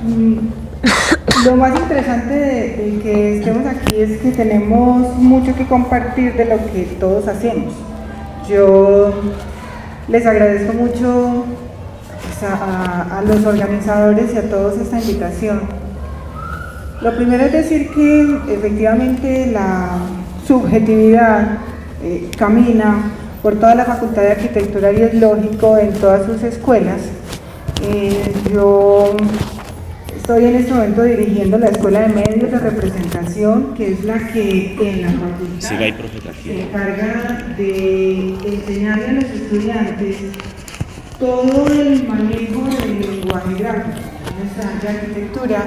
Mm, Lo más interesante de que estemos aquí es que tenemos mucho que compartir de lo que todos hacemos. Yo les agradezco mucho pues, a los organizadores y a todos esta invitación. Lo primero es decir que efectivamente la subjetividad camina por toda la Facultad de Arquitectura y es lógico en todas sus escuelas. Yo estoy en este momento dirigiendo la Escuela de Medios de Representación, que es la que en la facultad se encarga de enseñarle a los estudiantes todo el manejo del lenguaje gráfico. Nuestra arquitectura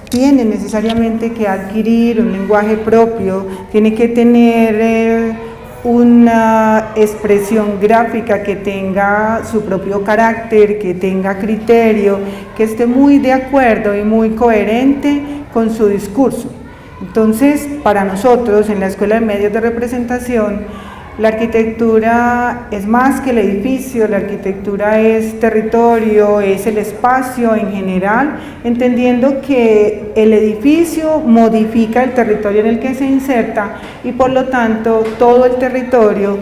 tiene necesariamente que adquirir un lenguaje propio, tiene que tener una expresión gráfica que tenga su propio carácter, que tenga criterio, que esté muy de acuerdo y muy coherente con su discurso. Entonces, para nosotros en la Escuela de Medios de Representación, la arquitectura es más que el edificio, la arquitectura es territorio, es el espacio en general, entendiendo que el edificio modifica el territorio en el que se inserta y por lo tanto todo el territorio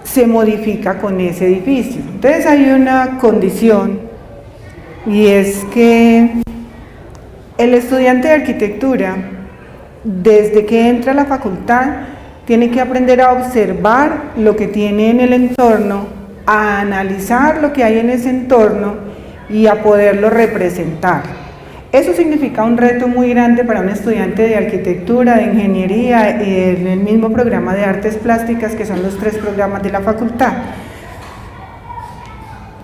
se modifica con ese edificio. Entonces hay una condición y es que el estudiante de arquitectura, desde que entra a la facultad, tiene que aprender a observar lo que tiene en el entorno, a analizar lo que hay en ese entorno y a poderlo representar. Eso significa un reto muy grande para un estudiante de arquitectura, de ingeniería, en el mismo programa de artes plásticas, que son los 3 programas de la facultad.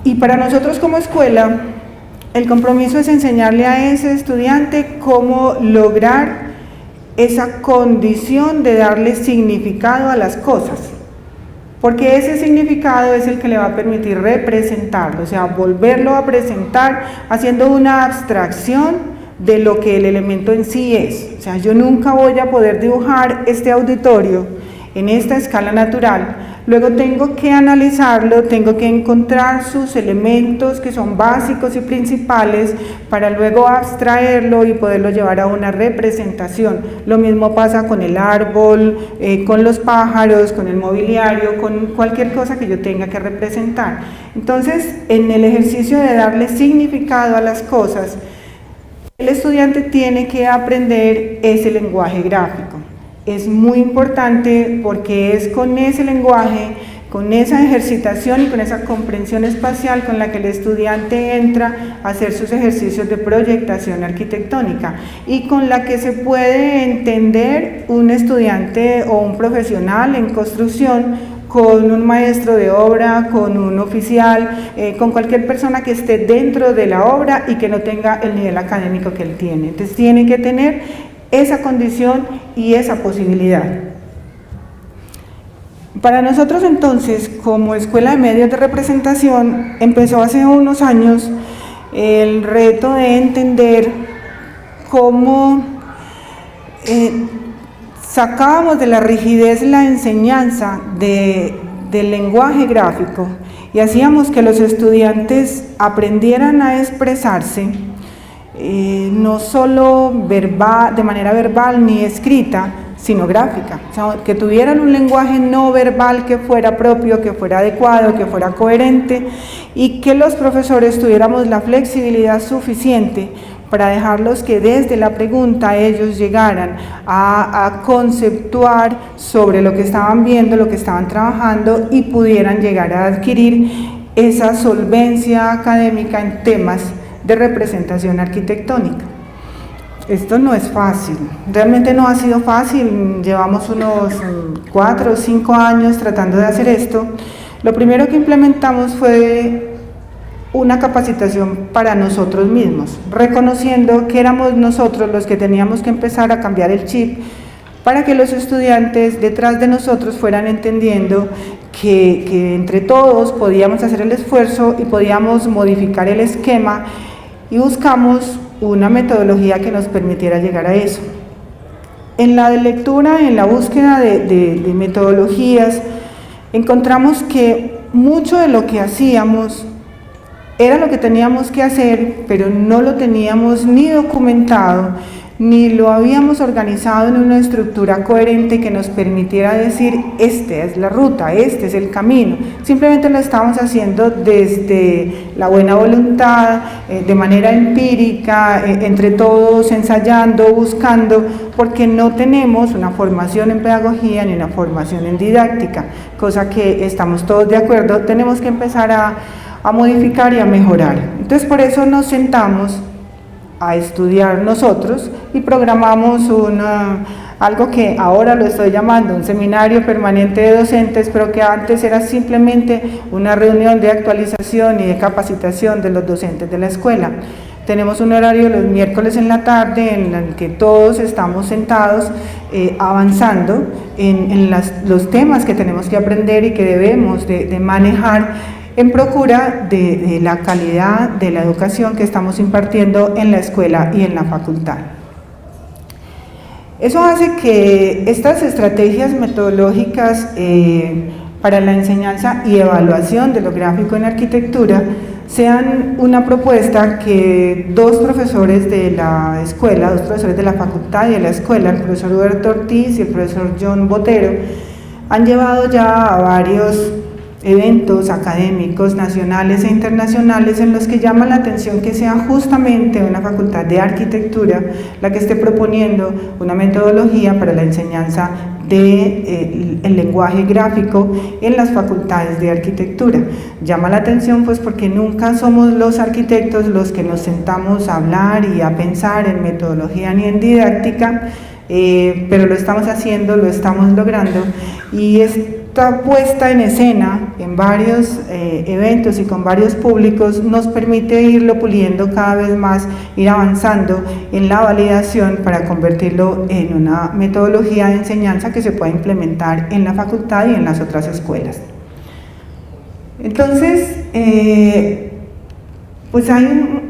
Y para nosotros como escuela, el compromiso es enseñarle a ese estudiante cómo lograr esa condición de darle significado a las cosas, porque ese significado es el que le va a permitir representarlo, o sea, volverlo a presentar haciendo una abstracción de lo que el elemento en sí es. O sea, yo nunca voy a poder dibujar este auditorio en esta escala natural, luego tengo que analizarlo, tengo que encontrar sus elementos que son básicos y principales para luego abstraerlo y poderlo llevar a una representación. Lo mismo pasa con el árbol, con los pájaros, con el mobiliario, con cualquier cosa que yo tenga que representar. Entonces, en el ejercicio de darle significado a las cosas, el estudiante tiene que aprender ese lenguaje gráfico. Es muy importante porque es con ese lenguaje, con esa ejercitación y con esa comprensión espacial con la que el estudiante entra a hacer sus ejercicios de proyectación arquitectónica y con la que se puede entender un estudiante o un profesional en construcción con un maestro de obra, con un oficial, con cualquier persona que esté dentro de la obra y que no tenga el nivel académico que él tiene. Entonces tiene que tener esa condición y esa posibilidad. Para nosotros entonces, como Escuela de Medios de Representación, empezó hace unos años el reto de entender cómo sacábamos de la rigidez la enseñanza del lenguaje gráfico y hacíamos que los estudiantes aprendieran a expresarse no solo de manera verbal ni escrita, sino gráfica, o sea, que tuvieran un lenguaje no verbal que fuera propio, que fuera adecuado, que fuera coherente y que los profesores tuviéramos la flexibilidad suficiente para dejarlos que desde la pregunta ellos llegaran a conceptuar sobre lo que estaban viendo, lo que estaban trabajando y pudieran llegar a adquirir esa solvencia académica en temas de representación arquitectónica. Esto no es fácil, realmente no ha sido fácil, llevamos unos 4 o 5 años tratando de hacer esto. Lo primero que implementamos fue una capacitación para nosotros mismos, reconociendo que éramos nosotros los que teníamos que empezar a cambiar el chip para que los estudiantes detrás de nosotros fueran entendiendo que entre todos podíamos hacer el esfuerzo y podíamos modificar el esquema y buscamos una metodología que nos permitiera llegar a eso. En la lectura, en la búsqueda de metodologías, encontramos que mucho de lo que hacíamos Era lo que teníamos que hacer, pero no lo teníamos ni documentado, ni lo habíamos organizado en una estructura coherente que nos permitiera decir, esta es la ruta, este es el camino. Simplemente lo estábamos haciendo desde la buena voluntad, de manera empírica, entre todos ensayando, buscando, porque no tenemos una formación en pedagogía ni una formación en didáctica, cosa que estamos todos de acuerdo, tenemos que empezar a modificar y a mejorar. Entonces por eso nos sentamos a estudiar nosotros y programamos algo que ahora lo estoy llamando un seminario permanente de docentes, pero que antes era simplemente una reunión de actualización y de capacitación de los docentes de la escuela. Tenemos un horario los miércoles en la tarde en el que todos estamos sentados avanzando en los temas que tenemos que aprender y que debemos de manejar en procura de la calidad de la educación que estamos impartiendo en la escuela y en la facultad. Eso hace que estas estrategias metodológicas para la enseñanza y evaluación de lo gráfico en arquitectura sean una propuesta que dos profesores de la escuela, dos profesores de la facultad y de la escuela, el profesor Huberto Ortiz y el profesor John Botero, han llevado ya a varios eventos académicos nacionales e internacionales en los que llama la atención que sea justamente una facultad de arquitectura la que esté proponiendo una metodología para la enseñanza del lenguaje gráfico en las facultades de arquitectura. Llama la atención pues porque nunca somos los arquitectos los que nos sentamos a hablar y a pensar en metodología ni en didáctica, pero lo estamos haciendo, lo estamos logrando, y esta puesta en escena en varios eventos y con varios públicos nos permite irlo puliendo cada vez más, ir avanzando en la validación para convertirlo en una metodología de enseñanza que se pueda implementar en la facultad y en las otras escuelas. Entonces, pues hay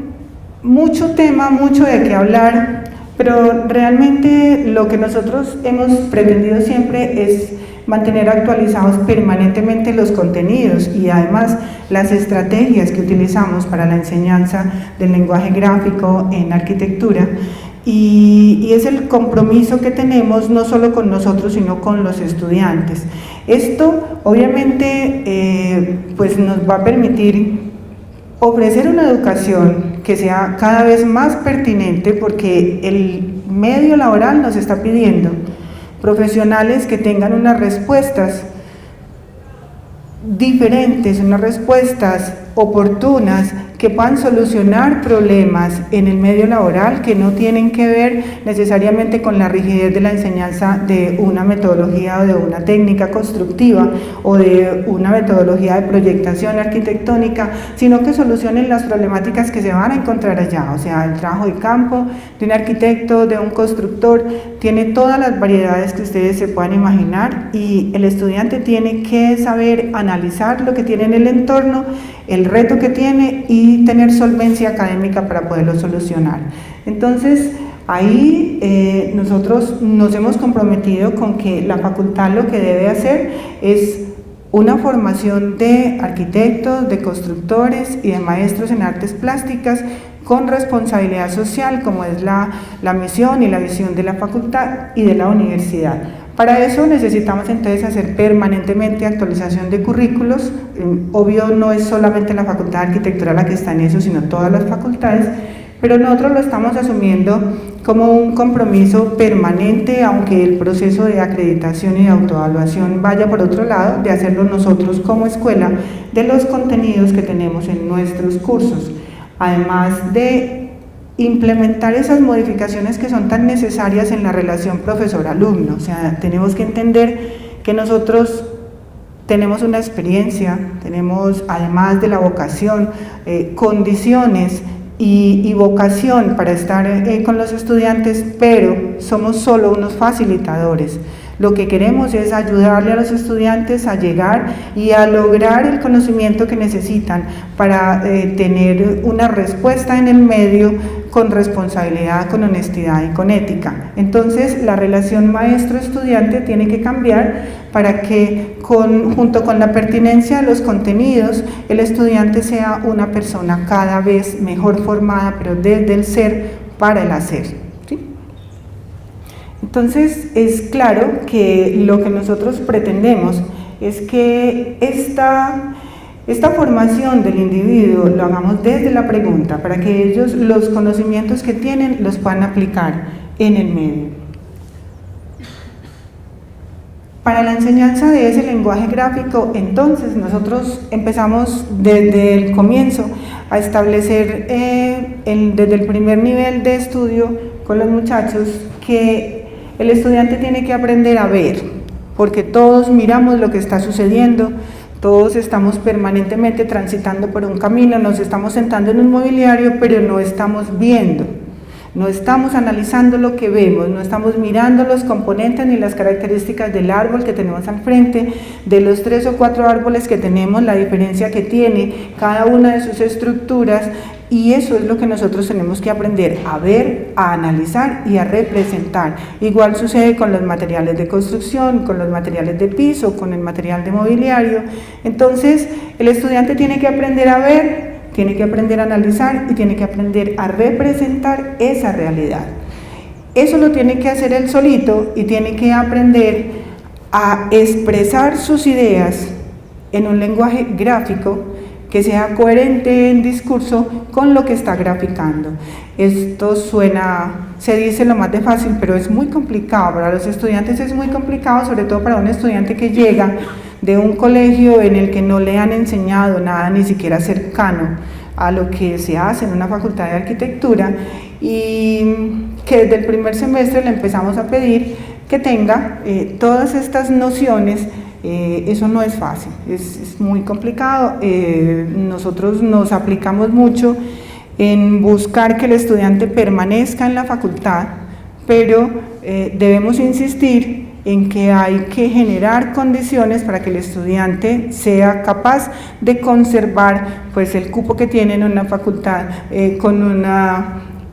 mucho tema, mucho de qué hablar, pero realmente lo que nosotros hemos pretendido siempre es mantener actualizados permanentemente los contenidos y además las estrategias que utilizamos para la enseñanza del lenguaje gráfico en arquitectura, y es el compromiso que tenemos no solo con nosotros sino con los estudiantes. Esto obviamente pues nos va a permitir ofrecer una educación que sea cada vez más pertinente, porque el medio laboral nos está pidiendo profesionales que tengan unas respuestas diferentes, unas respuestas oportunas, que puedan solucionar problemas en el medio laboral que no tienen que ver necesariamente con la rigidez de la enseñanza de una metodología o de una técnica constructiva o de una metodología de proyectación arquitectónica, sino que solucionen las problemáticas que se van a encontrar allá. O sea, el trabajo de campo de un arquitecto, de un constructor, tiene todas las variedades que ustedes se puedan imaginar, y el estudiante tiene que saber analizar lo que tiene en el entorno, el reto que tiene, y tener solvencia académica para poderlo solucionar. Entonces, ahí nosotros nos hemos comprometido con que la facultad lo que debe hacer es una formación de arquitectos, de constructores y de maestros en artes plásticas con responsabilidad social, como es la misión y la visión de la facultad y de la universidad. Para eso necesitamos entonces hacer permanentemente actualización de currículos. Obvio, no es solamente la Facultad de Arquitectura la que está en eso, sino todas las facultades, pero nosotros lo estamos asumiendo como un compromiso permanente, aunque el proceso de acreditación y de autoevaluación vaya por otro lado, de hacerlo nosotros como escuela, de los contenidos que tenemos en nuestros cursos, además de implementar esas modificaciones que son tan necesarias en la relación profesor-alumno. O sea, tenemos que entender que nosotros tenemos una experiencia, tenemos, además de la vocación, condiciones y vocación para estar con los estudiantes, pero somos solo unos facilitadores. Lo que queremos es ayudarle a los estudiantes a llegar y a lograr el conocimiento que necesitan para tener una respuesta en el medio con responsabilidad, con honestidad y con ética. Entonces, la relación maestro-estudiante tiene que cambiar para que, junto con la pertinencia de los contenidos, el estudiante sea una persona cada vez mejor formada, pero desde el ser para el hacer. ¿Sí? Entonces, es claro que lo que nosotros pretendemos es que esta formación del individuo lo hagamos desde la pregunta, para que ellos los conocimientos que tienen los puedan aplicar en el medio. Para la enseñanza de ese lenguaje gráfico, entonces, nosotros empezamos desde el comienzo a establecer desde el primer nivel de estudio con los muchachos que el estudiante tiene que aprender a ver, porque todos miramos lo que está sucediendo, todos estamos permanentemente transitando por un camino, nos estamos sentando en un mobiliario, pero no estamos viendo, no estamos analizando lo que vemos, no estamos mirando los componentes ni las características del árbol que tenemos al frente, de los 3 o 4 árboles que tenemos, la diferencia que tiene cada una de sus estructuras, y eso es lo que nosotros tenemos que aprender a ver, a analizar y a representar. Igual sucede con los materiales de construcción, con los materiales de piso, con el material de mobiliario. Entonces, el estudiante tiene que aprender a ver, tiene que aprender a analizar y tiene que aprender a representar esa realidad. Eso lo tiene que hacer él solito y tiene que aprender a expresar sus ideas en un lenguaje gráfico que sea coherente en discurso con lo que está graficando. Esto se dice lo más de fácil, pero es muy complicado. Para los estudiantes es muy complicado, sobre todo para un estudiante que llega de un colegio en el que no le han enseñado nada, ni siquiera cercano a lo que se hace en una facultad de arquitectura, y que desde el primer semestre le empezamos a pedir que tenga todas estas nociones. Eso no es fácil, es muy complicado. Nosotros nos aplicamos mucho en buscar que el estudiante permanezca en la facultad, pero debemos insistir en que hay que generar condiciones para que el estudiante sea capaz de conservar pues, el cupo que tiene en una facultad con un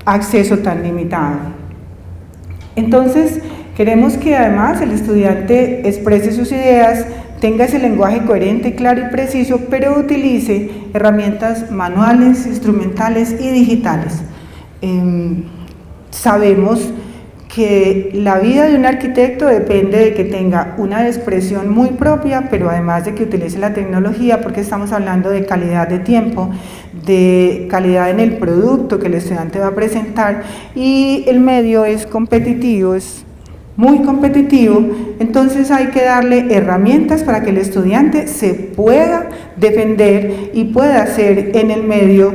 acceso tan limitado. Entonces, queremos que además el estudiante exprese sus ideas, tenga ese lenguaje coherente, claro y preciso, pero utilice herramientas manuales, instrumentales y digitales. Sabemos que la vida de un arquitecto depende de que tenga una expresión muy propia, pero además de que utilice la tecnología, porque estamos hablando de calidad de tiempo, de calidad en el producto que el estudiante va a presentar, y el medio es competitivo, es muy competitivo. Entonces hay que darle herramientas para que el estudiante se pueda defender y pueda ser en el medio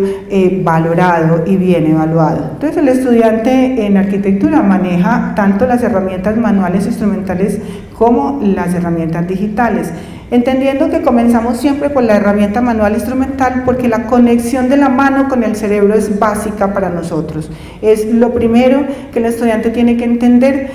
valorado y bien evaluado. Entonces el estudiante en arquitectura maneja tanto las herramientas manuales, instrumentales, como las herramientas digitales, entendiendo que comenzamos siempre por la herramienta manual instrumental, porque la conexión de la mano con el cerebro es básica para nosotros. Es lo primero que el estudiante tiene que entender,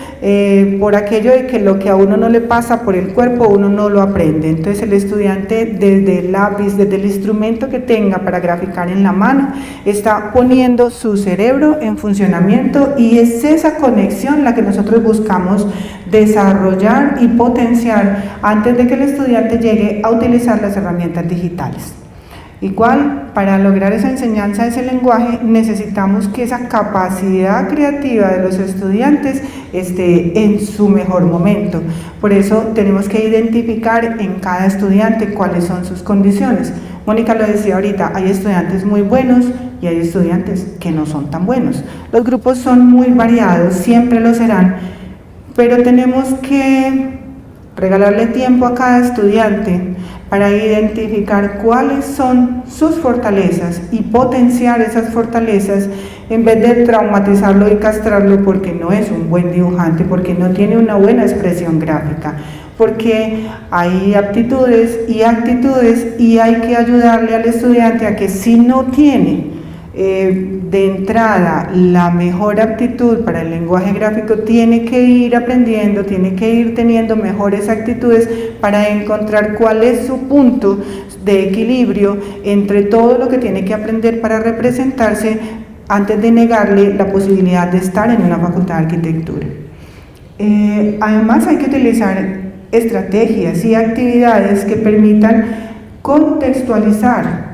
por aquello de que lo que a uno no le pasa por el cuerpo, uno no lo aprende. Entonces el estudiante, desde el lápiz, desde el instrumento que tenga para graficar en la mano, está poniendo su cerebro en funcionamiento, y es esa conexión la que nosotros buscamos desarrollar y potenciar antes de que el estudiante llegue a utilizar las herramientas digitales. Igual, para lograr esa enseñanza de ese lenguaje, necesitamos que esa capacidad creativa de los estudiantes esté en su mejor momento. Por eso tenemos que identificar en cada estudiante cuáles son sus condiciones. Mónica lo decía ahorita, hay estudiantes muy buenos y hay estudiantes que no son tan buenos. Los grupos son muy variados, siempre lo serán, pero tenemos que regalarle tiempo a cada estudiante para identificar cuáles son sus fortalezas y potenciar esas fortalezas, en vez de traumatizarlo y castrarlo porque no es un buen dibujante, porque no tiene una buena expresión gráfica, porque hay aptitudes y actitudes, y hay que ayudarle al estudiante a que, si no tiene de entrada la mejor aptitud para el lenguaje gráfico, tiene que ir aprendiendo, tiene que ir teniendo mejores actitudes para encontrar cuál es su punto de equilibrio entre todo lo que tiene que aprender para representarse antes de negarle la posibilidad de estar en una facultad de arquitectura. Además hay que utilizar estrategias y actividades que permitan contextualizar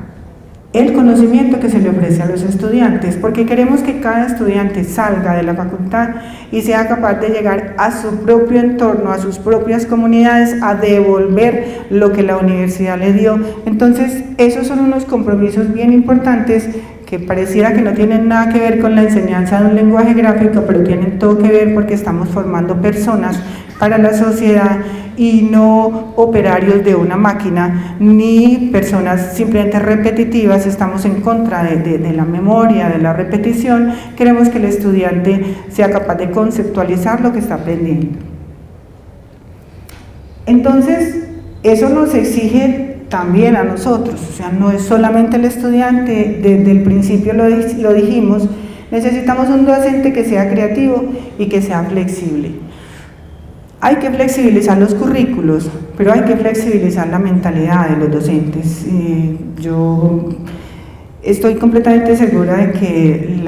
el conocimiento que se le ofrece a los estudiantes, porque queremos que cada estudiante salga de la facultad y sea capaz de llegar a su propio entorno, a sus propias comunidades, a devolver lo que la universidad le dio. Entonces, esos son unos compromisos bien importantes que pareciera que no tienen nada que ver con la enseñanza de un lenguaje gráfico, pero tienen todo que ver porque estamos formando personas para la sociedad y no operarios de una máquina, ni personas simplemente repetitivas. Estamos en contra de la memoria, de la repetición. Queremos que el estudiante sea capaz de conceptualizar lo que está aprendiendo. Entonces, eso nos exige también a nosotros, o sea, no es solamente el estudiante, desde el principio lo dijimos, necesitamos un docente que sea creativo y que sea flexible. Hay que flexibilizar los currículos, pero hay que flexibilizar la mentalidad de los docentes. Yo estoy completamente segura de que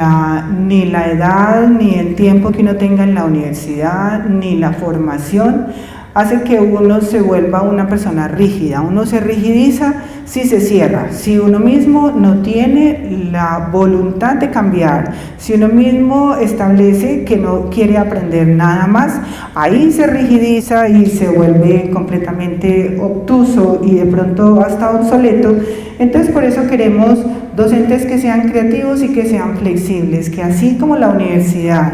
ni la edad, ni el tiempo que uno tenga en la universidad, ni la formación hace que uno se vuelva una persona rígida. Uno se rigidiza si se cierra, si uno mismo no tiene la voluntad de cambiar, si uno mismo establece que no quiere aprender nada más, ahí se rigidiza y se vuelve completamente obtuso y de pronto hasta obsoleto. Entonces, por eso queremos docentes que sean creativos y que sean flexibles, que así como la universidad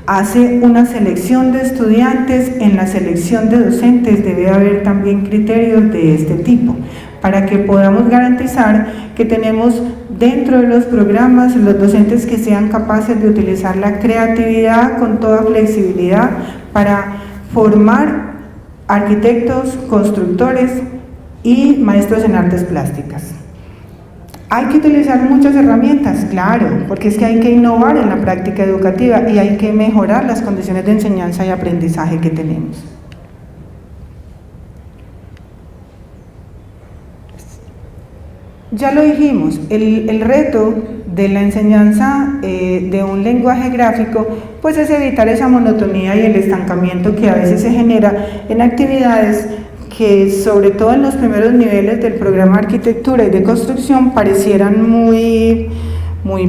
hace una selección de estudiantes, en la selección de docentes debe haber también criterios de este tipo, para que podamos garantizar que tenemos dentro de los programas los docentes que sean capaces de utilizar la creatividad con toda flexibilidad para formar arquitectos, constructores y maestros en artes plásticas. Hay que utilizar muchas herramientas, claro, porque es que hay que innovar en la práctica educativa y hay que mejorar las condiciones de enseñanza y aprendizaje que tenemos. Ya lo dijimos, el reto de la enseñanza de un lenguaje gráfico pues es evitar esa monotonía y el estancamiento que a veces se genera en actividades que sobre todo en los primeros niveles del programa de arquitectura y de construcción parecieran muy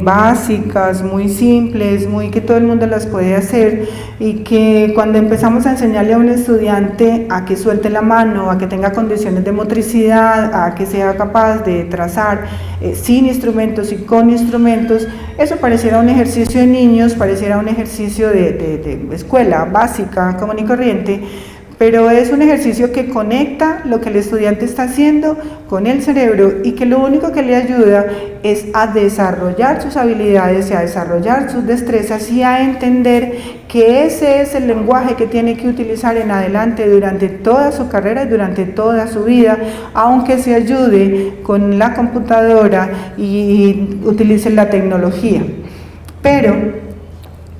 básicas, muy simples, muy que todo el mundo las puede hacer, y que cuando empezamos a enseñarle a un estudiante a que suelte la mano, a que tenga condiciones de motricidad, a que sea capaz de trazar sin instrumentos y con instrumentos, eso pareciera un ejercicio de niños, pareciera un ejercicio de escuela básica, común y corriente, pero es un ejercicio que conecta lo que el estudiante está haciendo con el cerebro y que lo único que le ayuda es a desarrollar sus habilidades y a desarrollar sus destrezas y a entender que ese es el lenguaje que tiene que utilizar en adelante durante toda su carrera y durante toda su vida, aunque se ayude con la computadora y utilice la tecnología. Pero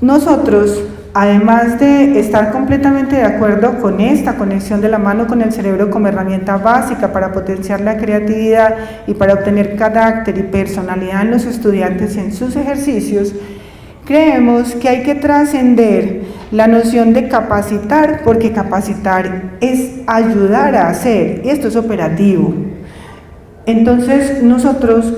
nosotros, además de estar completamente de acuerdo con esta conexión de la mano con el cerebro como herramienta básica para potenciar la creatividad y para obtener carácter y personalidad en los estudiantes y en sus ejercicios, creemos que hay que trascender la noción de capacitar, porque capacitar es ayudar a hacer, y esto es operativo. Entonces nosotros,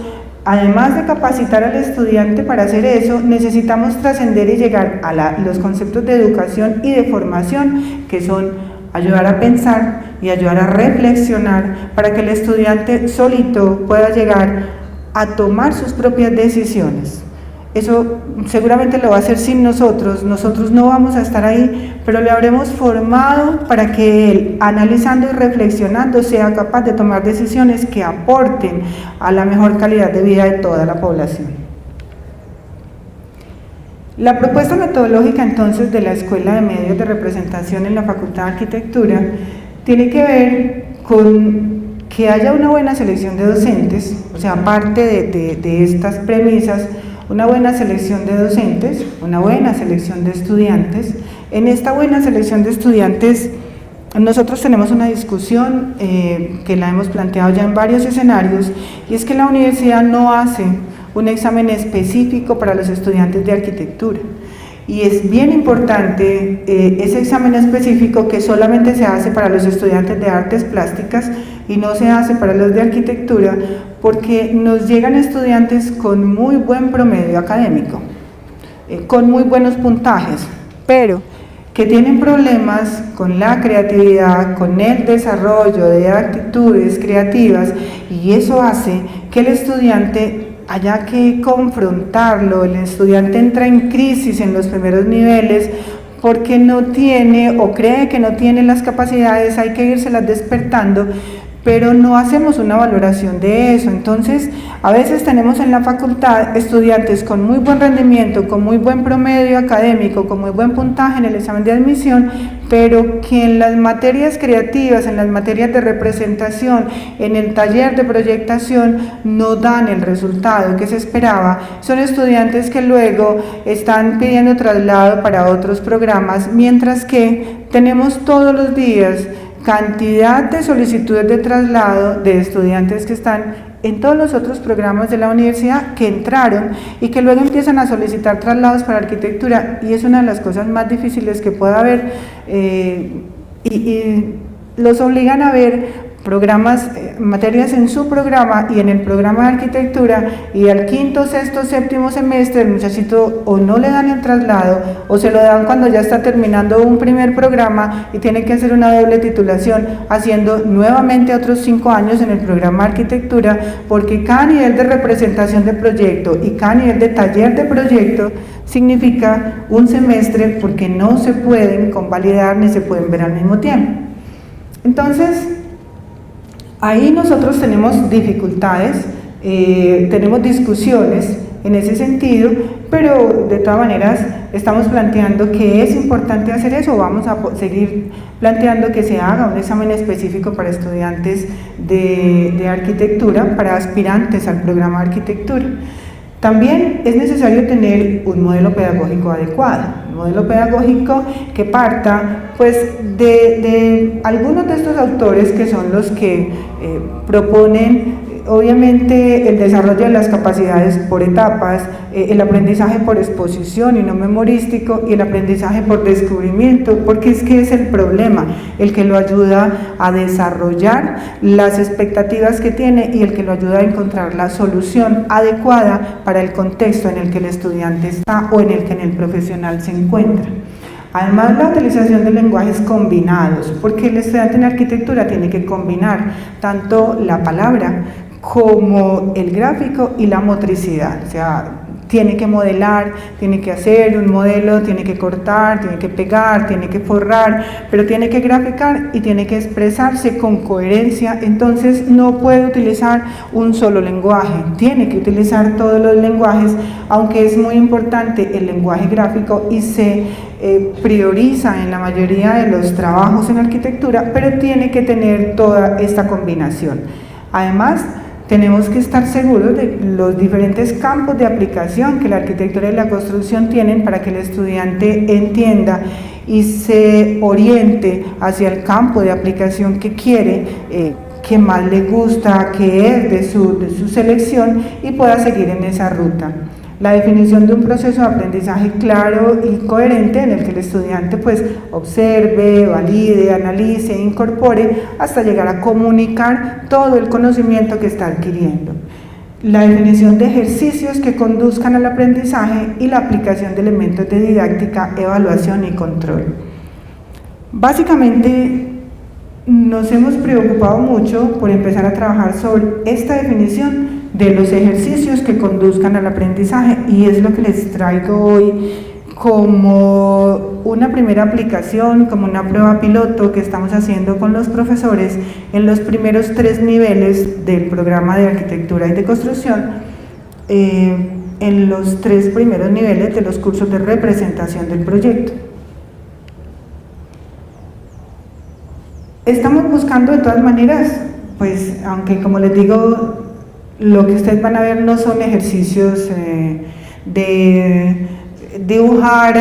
además de capacitar al estudiante para hacer eso, necesitamos trascender y llegar a los conceptos de educación y de formación, que son ayudar a pensar y ayudar a reflexionar para que el estudiante solito pueda llegar a tomar sus propias decisiones. Eso seguramente lo va a hacer sin nosotros no vamos a estar ahí, pero le habremos formado para que él, analizando y reflexionando, sea capaz de tomar decisiones que aporten a la mejor calidad de vida de toda la población. La propuesta metodológica entonces de la Escuela de Medios de Representación en la Facultad de Arquitectura tiene que ver con que haya una buena selección de docentes, o sea, aparte de estas premisas, una buena selección de docentes, una buena selección de estudiantes. En esta buena selección de estudiantes nosotros tenemos una discusión que la hemos planteado ya en varios escenarios, y es que la universidad no hace un examen específico para los estudiantes de arquitectura. Y es bien importante ese examen específico que solamente se hace para los estudiantes de artes plásticas y no se hace para los de arquitectura, porque nos llegan estudiantes con muy buen promedio académico, con muy buenos puntajes, pero que tienen problemas con la creatividad, con el desarrollo de actitudes creativas, y eso hace que el estudiante haya que confrontarlo. El estudiante entra en crisis en los primeros niveles porque no tiene o cree que no tiene las capacidades, hay que irselas despertando, pero no hacemos una valoración de eso. Entonces, a veces tenemos en la facultad estudiantes con muy buen rendimiento, con muy buen promedio académico, con muy buen puntaje en el examen de admisión, pero que en las materias creativas, en las materias de representación, en el taller de proyectación, no dan el resultado que se esperaba. Son estudiantes que luego están pidiendo traslado para otros programas, mientras que tenemos todos los días cantidad de solicitudes de traslado de estudiantes que están en todos los otros programas de la universidad, que entraron y que luego empiezan a solicitar traslados para arquitectura, y es una de las cosas más difíciles que pueda haber, y los obligan a ver programas, materias en su programa y en el programa de arquitectura, y al quinto, sexto, séptimo semestre el muchachito o no le dan el traslado o se lo dan cuando ya está terminando un primer programa y tiene que hacer una doble titulación, haciendo nuevamente otros 5 años en el programa de arquitectura, porque cada nivel de representación de proyecto y cada nivel de taller de proyecto significa un semestre, porque no se pueden convalidar ni se pueden ver al mismo tiempo. Entonces, ahí nosotros tenemos dificultades, tenemos discusiones en ese sentido, pero de todas maneras estamos planteando que es importante hacer eso. Vamos a seguir planteando que se haga un examen específico para estudiantes de arquitectura, para aspirantes al programa de arquitectura. También es necesario tener un modelo pedagógico adecuado, un modelo pedagógico que parta pues de algunos de estos autores, que son los que proponen obviamente el desarrollo de las capacidades por etapas, el aprendizaje por exposición y no memorístico, y el aprendizaje por descubrimiento, porque es que es el problema, el que lo ayuda a desarrollar las expectativas que tiene y el que lo ayuda a encontrar la solución adecuada para el contexto en el que el estudiante está o en el que el profesional se encuentra. Además, la utilización de lenguajes combinados, porque el estudiante en arquitectura tiene que combinar tanto la palabra como el gráfico y la motricidad, o sea, tiene que modelar, tiene que hacer un modelo, tiene que cortar, tiene que pegar, tiene que forrar, pero tiene que graficar y tiene que expresarse con coherencia. Entonces no puede utilizar un solo lenguaje, tiene que utilizar todos los lenguajes, aunque es muy importante el lenguaje gráfico y se prioriza en la mayoría de los trabajos en arquitectura, pero tiene que tener toda esta combinación. Además, tenemos que estar seguros de los diferentes campos de aplicación que la arquitectura y la construcción tienen, para que el estudiante entienda y se oriente hacia el campo de aplicación que quiere, que más le gusta, que es de su selección, y pueda seguir en esa ruta. La definición de un proceso de aprendizaje claro y coherente, en el que el estudiante pues observe, valide, analice, incorpore, hasta llegar a comunicar todo el conocimiento que está adquiriendo. La definición de ejercicios que conduzcan al aprendizaje y la aplicación de elementos de didáctica, evaluación y control. Básicamente, nos hemos preocupado mucho por empezar a trabajar sobre esta definición de los ejercicios que conduzcan al aprendizaje, y es lo que les traigo hoy como una primera aplicación, como una prueba piloto que estamos haciendo con los profesores en los primeros 3 niveles del programa de arquitectura y de construcción, en los 3 primeros niveles de los cursos de representación del proyecto. Estamos buscando de todas maneras, pues aunque como les digo, lo que ustedes van a ver no son ejercicios dibujar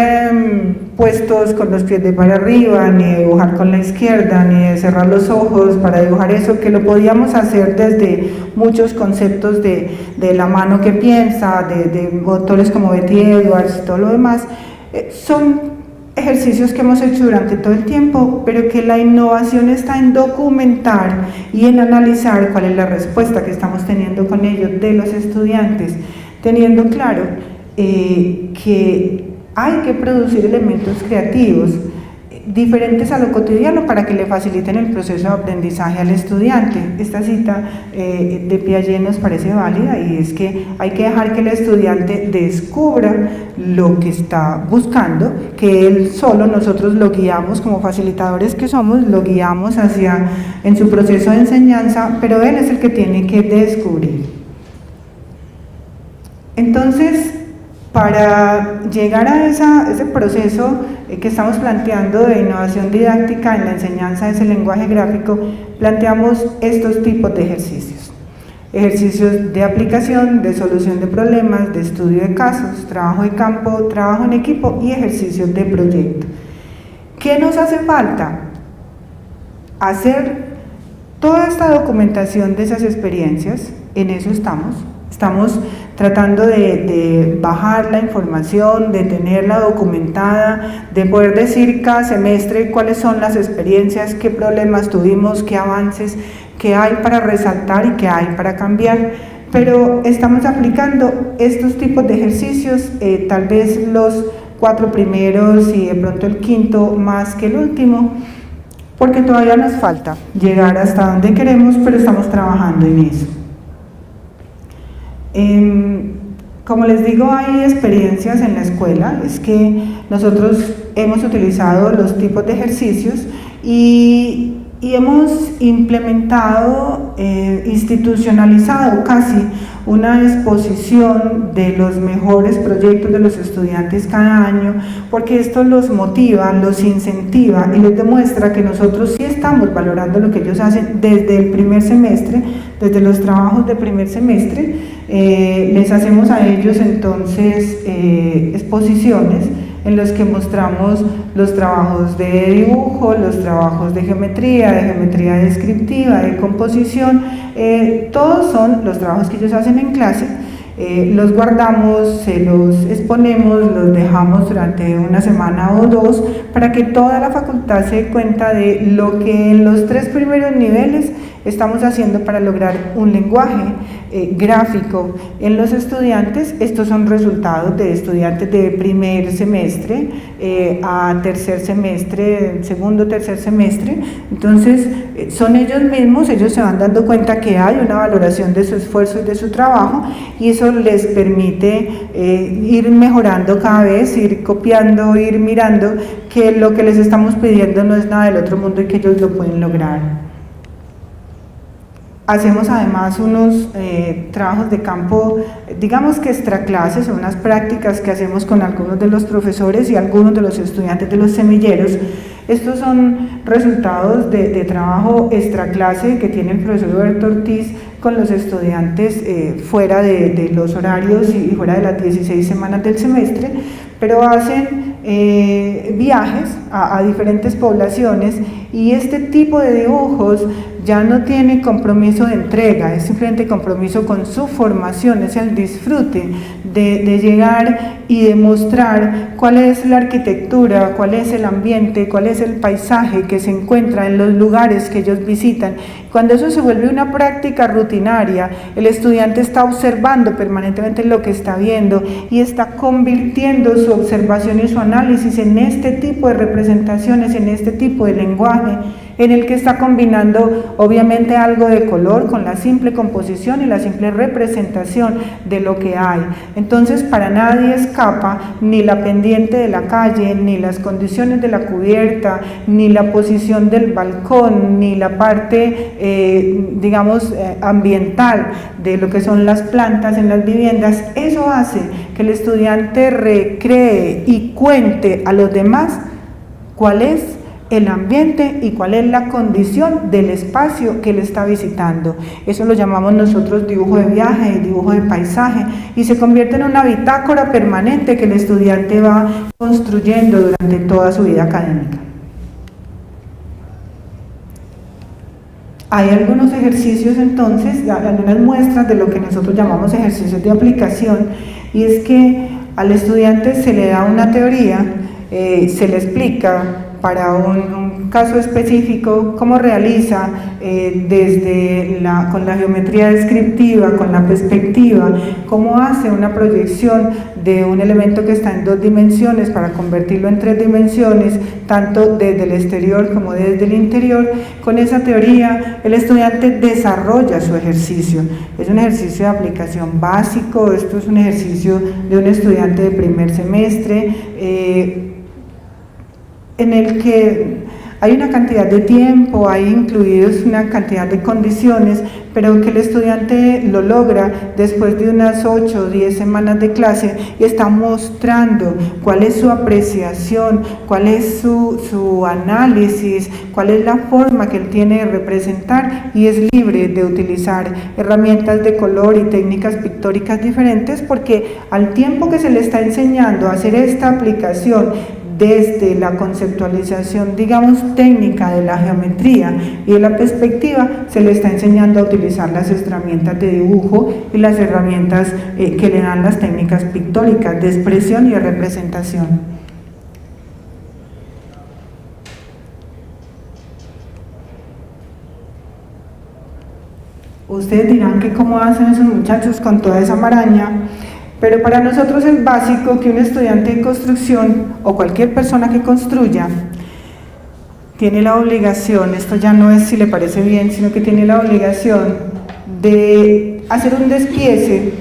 puestos con los pies de para arriba, ni de dibujar con la izquierda, ni de cerrar los ojos para dibujar eso, que lo podíamos hacer desde muchos conceptos de la mano que piensa, de autores como Betty Edwards y todo lo demás. Son ejercicios que hemos hecho durante todo el tiempo, pero que la innovación está en documentar y en analizar cuál es la respuesta que estamos teniendo con ellos de los estudiantes, teniendo claro que hay que producir elementos creativos diferentes a lo cotidiano para que le faciliten el proceso de aprendizaje al estudiante. Esta cita de Piaget nos parece válida, y es que hay que dejar que el estudiante descubra lo que está buscando, que él solo, nosotros lo guiamos como facilitadores que somos, lo guiamos en su proceso de enseñanza, pero él es el que tiene que descubrir. Entonces, para llegar a ese proceso que estamos planteando de innovación didáctica en la enseñanza de ese lenguaje gráfico, planteamos estos tipos de ejercicios. Ejercicios de aplicación, de solución de problemas, de estudio de casos, trabajo de campo, trabajo en equipo y ejercicios de proyecto. ¿Qué nos hace falta? Hacer toda esta documentación de esas experiencias. En eso estamos tratando de bajar la información, de tenerla documentada, de poder decir cada semestre cuáles son las experiencias, qué problemas tuvimos, qué avances, qué hay para resaltar y qué hay para cambiar. Pero estamos aplicando estos tipos de ejercicios, tal vez los 4 primeros y de pronto el quinto más que el último, porque todavía nos falta llegar hasta donde queremos, pero estamos trabajando en eso. Como les digo, hay experiencias en la escuela, es que nosotros hemos utilizado los tipos de ejercicios y hemos implementado, institucionalizado casi una exposición de los mejores proyectos de los estudiantes cada año, porque esto los motiva, los incentiva y les demuestra que nosotros sí estamos valorando lo que ellos hacen desde el primer semestre, desde los trabajos de primer semestre. Les hacemos a ellos entonces exposiciones en los que mostramos los trabajos de dibujo, los trabajos de geometría descriptiva, de composición, todos son los trabajos que ellos hacen en clase. Los guardamos, se los exponemos, los dejamos durante una semana o 2 para que toda la facultad se dé cuenta de lo que en los 3 primeros niveles estamos haciendo para lograr un lenguaje gráfico en los estudiantes. Estos son resultados de estudiantes de primer semestre a tercer semestre, segundo, tercer semestre. Entonces son ellos mismos, ellos se van dando cuenta que hay una valoración de su esfuerzo y de su trabajo, y eso les permite ir mejorando cada vez, ir copiando, ir mirando que lo que les estamos pidiendo no es nada del otro mundo y que ellos lo pueden lograr. Hacemos además unos trabajos de campo, digamos que extraclases, son unas prácticas que hacemos con algunos de los profesores y algunos de los estudiantes de los semilleros. Estos son resultados de trabajo extraclase que tiene el profesor Roberto Ortiz con los estudiantes fuera de los horarios y fuera de las 16 semanas del semestre, pero hacen viajes a diferentes poblaciones, y este tipo de dibujos ya no tiene compromiso de entrega, es simplemente compromiso con su formación, es el disfrute de llegar y demostrar cuál es la arquitectura, cuál es el ambiente, cuál es el paisaje que se encuentra en los lugares que ellos visitan. Cuando eso se vuelve una práctica rutinaria, el estudiante está observando permanentemente lo que está viendo y está convirtiendo su observación y su análisis en este tipo de representaciones, en este tipo de lenguaje, en el que está combinando obviamente algo de color con la simple composición y la simple representación de lo que hay. Entonces para nadie escapa ni la pendiente de la calle, ni las condiciones de la cubierta, ni la posición del balcón, ni la parte ambiental de lo que son las plantas en las viviendas. Eso hace que el estudiante recree y cuente a los demás cuál es el ambiente y cuál es la condición del espacio que él está visitando. Eso lo llamamos nosotros dibujo de viaje, dibujo de paisaje, y se convierte en una bitácora permanente que el estudiante va construyendo durante toda su vida académica. Hay algunos ejercicios entonces, algunas muestras de lo que nosotros llamamos ejercicios de aplicación, y es que al estudiante se le da una teoría, se le explica para un caso específico cómo realiza con la geometría descriptiva, con la perspectiva, cómo hace una proyección de un elemento que está en 2 dimensiones para convertirlo en 3 dimensiones, tanto desde el exterior como desde el interior. Con esa teoría el estudiante desarrolla su ejercicio. Es un ejercicio de aplicación básico, esto es un ejercicio de un estudiante de primer semestre, en el que hay una cantidad de tiempo, hay incluidos una cantidad de condiciones, pero que el estudiante lo logra después de unas 8 o 10 semanas de clase y está mostrando cuál es su apreciación, cuál es su análisis, cuál es la forma que él tiene de representar, y es libre de utilizar herramientas de color y técnicas pictóricas diferentes, porque al tiempo que se le está enseñando a hacer esta aplicación desde la conceptualización, digamos, técnica de la geometría y de la perspectiva, se le está enseñando a utilizar las herramientas de dibujo y las herramientas que le dan las técnicas pictóricas de expresión y de representación. Ustedes dirán que cómo hacen esos muchachos con toda esa maraña, pero para nosotros es básico que un estudiante de construcción o cualquier persona que construya tiene la obligación, esto ya no es si le parece bien, sino que tiene la obligación de hacer un despiece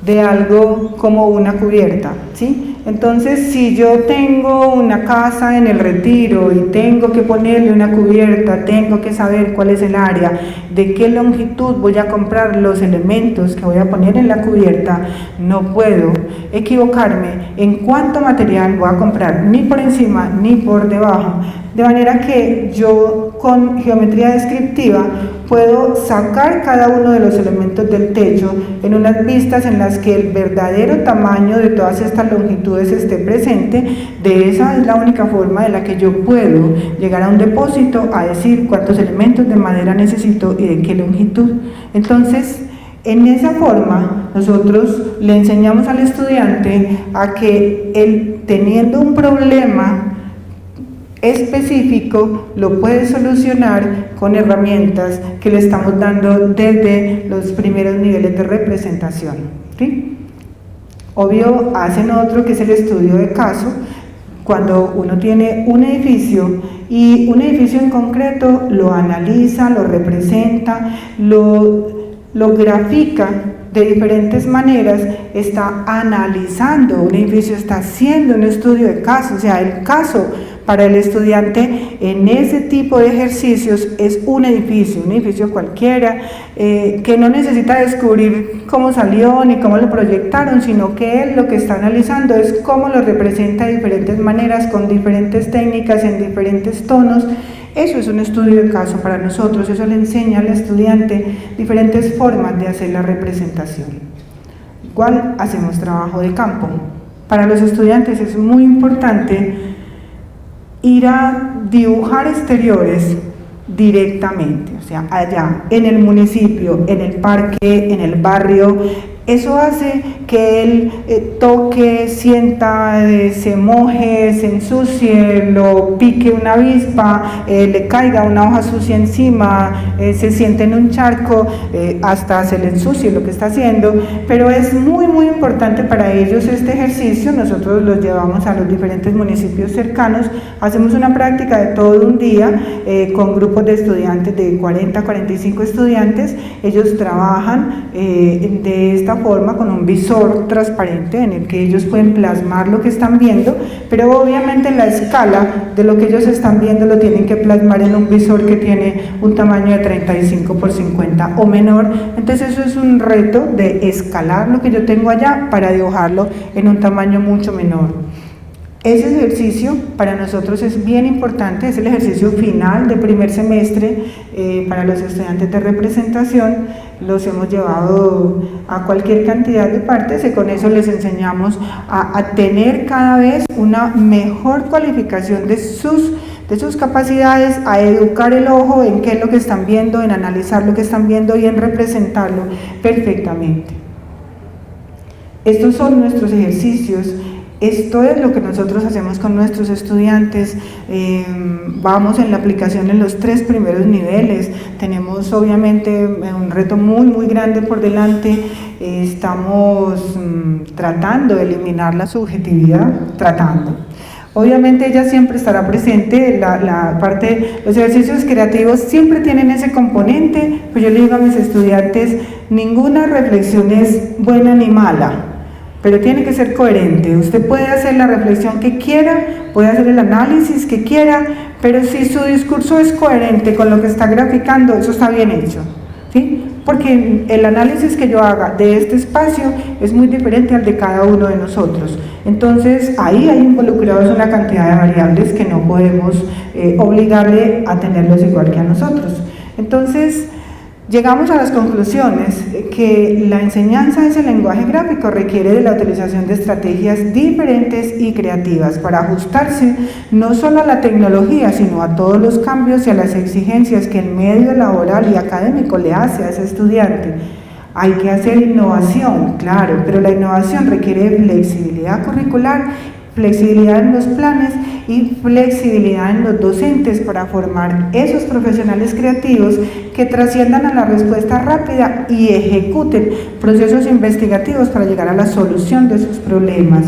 de algo como una cubierta, ¿sí? Entonces, si yo tengo una casa en el Retiro y tengo que ponerle una cubierta, tengo que saber cuál es el área, de qué longitud voy a comprar los elementos que voy a poner en la cubierta, no puedo equivocarme en cuánto material voy a comprar, ni por encima ni por debajo, de manera que yo con geometría descriptiva puedo sacar cada uno de los elementos del techo en unas vistas en las que el verdadero tamaño de todas estas longitudes esté presente. De esa es la única forma de la que yo puedo llegar a un depósito a decir cuántos elementos de madera necesito y de qué longitud. Entonces, en esa forma, nosotros le enseñamos al estudiante a que él, teniendo un problema específico, lo puede solucionar con herramientas que le estamos dando desde los primeros niveles de representación, ¿sí? Obvio, hacen otro que es el estudio de caso, cuando uno tiene un edificio y un edificio en concreto lo analiza, lo representa, lo grafica de diferentes maneras, está analizando un edificio, está haciendo un estudio de caso. O sea, el caso para el estudiante en ese tipo de ejercicios es un edificio cualquiera, que no necesita descubrir cómo salió ni cómo lo proyectaron, sino que él lo que está analizando es cómo lo representa de diferentes maneras, con diferentes técnicas, en diferentes tonos. Eso es un estudio de caso para nosotros, eso le enseña al estudiante diferentes formas de hacer la representación. Igual hacemos trabajo de campo. Para los estudiantes es muy importante ir a dibujar exteriores directamente, o sea, allá, en el municipio, en el parque, en el barrio. Eso hace que él toque, sienta, se moje, se ensucie, lo pique una avispa, le caiga una hoja sucia encima, se siente en un charco, hasta se le ensucie lo que está haciendo. Pero es muy importante para ellos este ejercicio. Nosotros los llevamos a los diferentes municipios cercanos, hacemos una práctica de todo un día con grupos de estudiantes de 40 a 45 estudiantes. Ellos trabajan de esta forma con un visor transparente en el que ellos pueden plasmar lo que están viendo, pero obviamente la escala de lo que ellos están viendo lo tienen que plasmar en un visor que tiene un tamaño de 35 por 50 o menor. Entonces eso es un reto de escalar lo que yo tengo allá para dibujarlo en un tamaño mucho menor. Ese ejercicio para nosotros es bien importante, es el ejercicio final de primer semestre para los estudiantes de representación. Los hemos llevado a cualquier cantidad de partes y con eso les enseñamos a tener cada vez una mejor cualificación de sus capacidades, a educar el ojo en qué es lo que están viendo, en analizar lo que están viendo y en representarlo perfectamente. Estos son nuestros ejercicios. Esto es lo que nosotros hacemos con nuestros estudiantes. Vamos en la aplicación en los 3 primeros niveles. Tenemos obviamente un reto muy grande por delante. Estamos tratando de eliminar la subjetividad, Obviamente ella siempre estará presente, la parte, los ejercicios creativos siempre tienen ese componente, pues yo le digo a mis estudiantes, ninguna reflexión es buena ni mala, pero tiene que ser coherente. Usted puede hacer la reflexión que quiera, puede hacer el análisis que quiera, pero si su discurso es coherente con lo que está graficando, eso está bien hecho, ¿sí? Porque el análisis que yo haga de este espacio es muy diferente al de cada uno de nosotros. Entonces, ahí hay involucrados una cantidad de variables que no podemos obligarle a tenerlos igual que a nosotros. Entonces, llegamos a las conclusiones que la enseñanza de ese lenguaje gráfico requiere de la utilización de estrategias diferentes y creativas para ajustarse no solo a la tecnología, sino a todos los cambios y a las exigencias que el medio laboral y académico le hace a ese estudiante. Hay que hacer innovación, claro, pero la innovación requiere flexibilidad curricular, flexibilidad en los planes y flexibilidad en los docentes para formar esos profesionales creativos que trasciendan a la respuesta rápida y ejecuten procesos investigativos para llegar a la solución de sus problemas.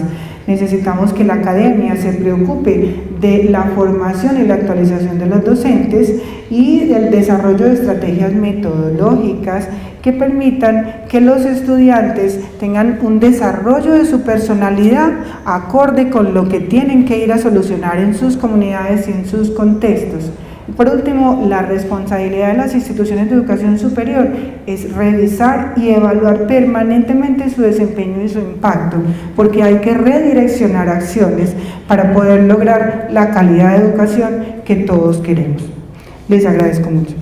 Necesitamos que la academia se preocupe de la formación y la actualización de los docentes y del desarrollo de estrategias metodológicas que permitan que los estudiantes tengan un desarrollo de su personalidad acorde con lo que tienen que ir a solucionar en sus comunidades y en sus contextos. Y por último, la responsabilidad de las instituciones de educación superior es revisar y evaluar permanentemente su desempeño y su impacto, porque hay que redireccionar acciones para poder lograr la calidad de educación que todos queremos. Les agradezco mucho.